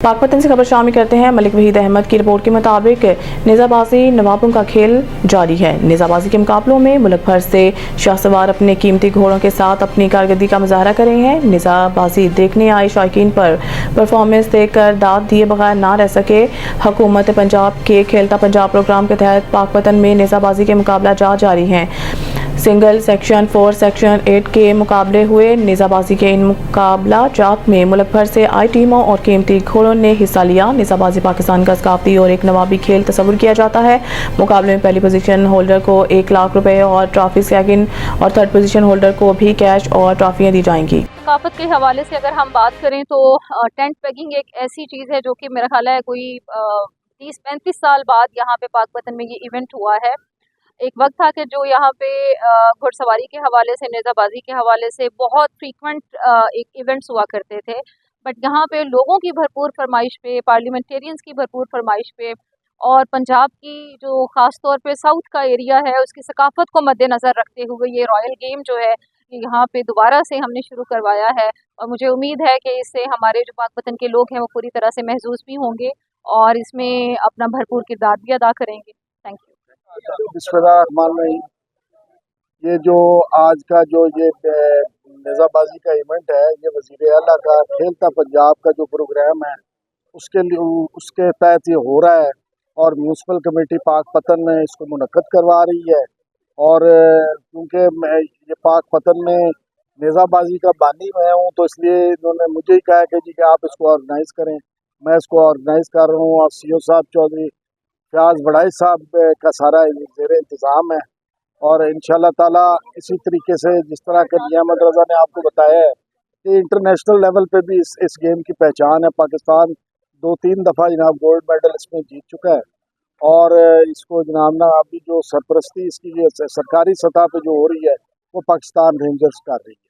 पाकपतन से खबर शामिल करते हैं। मलिक वहीद अहमद की रिपोर्ट के मुताबिक निज़ाबाजी नवाबों का खेल जारी है। निज़ाबाजी के मुकाबलों में मुल्क भर से शाहसवार अपने कीमती घोड़ों के साथ अपनी कारकर्दगी का मुजाहरा कर रहे हैं। निज़ाबाजी देखने आए शौकीन पर परफॉर्मेंस देखकर दाद दिए बगैर ना रह सके। हुकूमत पंजाब के खेलता पंजाब प्रोग्राम के तहत पाकपतन में निज़ाबाजी के मुकाबला जारी हैं। सिंगल सेक्शन 4 सेक्शन 8 के मुकाबले हुए। निज़ाबाजी के इन मुकाबला जात में मुल्क भर से आई टीमों और कीमती घोड़ों ने हिस्सा लिया। निज़ाबाजी पाकिस्तान का सकाफती और एक नवाबी खेल तस्वुर किया जाता है। मुकाबले में पहली पोजीशन होल्डर को 1 लाख रुपए और ट्रॉफी, सेकंड और थर्ड पोजीशन होल्डर को भी कैश और ट्रॉफियां दी जाएंगी। सकाफत के हवाले से अगर हम बात करें तो टेंट पेगिंग एक ऐसी चीज़ है जो कि मेरा ख्याल है कोई 30-35 साल बाद यहाँ पे पाकपतन में ये इवेंट हुआ है। एक वक्त था कि जो यहाँ पे घुड़सवारी के हवाले से, नेज़ाबाजी के हवाले से बहुत फ्रीक्वेंट एक इवेंट्स हुआ करते थे, बट यहाँ पे लोगों की भरपूर फरमाइश पे, पार्लियामेंटेरियंस की भरपूर फरमाइश पे और पंजाब की जो ख़ास तौर पे साउथ का एरिया है उसकी सकाफत को मद्देनज़र रखते हुए ये रॉयल गेम जो है ये यहाँ पे दोबारा से हमने शुरू करवाया है। और मुझे उम्मीद है कि इससे हमारे जो पाकपतन के लोग हैं वो पूरी तरह से महसूस भी होंगे और इसमें अपना भरपूर किरदार भी अदा करेंगे। Thank you. बिस्मिल्लाहिर्रहमानिर्रहीम। ये जो आज का जो ये नेज़ाबाजी का इवेंट है, ये वज़ीर आला का खेलता पंजाब का जो प्रोग्राम है उसके लिए उसके तहत ये हो रहा है और म्यूनसिपल कमेटी पाकपतन में इसको मुनक्कद करवा रही है। और क्योंकि मैं ये पाकपतन में नेज़ाबाजी का बानी मैं हूँ तो इसलिए इन्होंने मुझे ही कहा कि जी कि आप इसको ऑर्गेनाइज़ करें। मैं इसको ऑर्गेनाइज़ कर रहा हूँ और CO साहब चौधरी फयाज बड़ाई साहब का सारा ज़ेर इंतज़ाम है। और इंशाल्लाह ताला इसी तरीके से जिस तरह के नियामत रज़ा ने आपको बताया है कि इंटरनेशनल लेवल पे भी इस गेम की पहचान है। पाकिस्तान 2-3 दफ़ा जनाब गोल्ड मेडल इसमें जीत चुका है और इसको जनाब ना अभी जो सरपरस्ती इसकी सरकारी सतह पे जो हो रही है वो पाकिस्तान रेंजर्स कर रही है।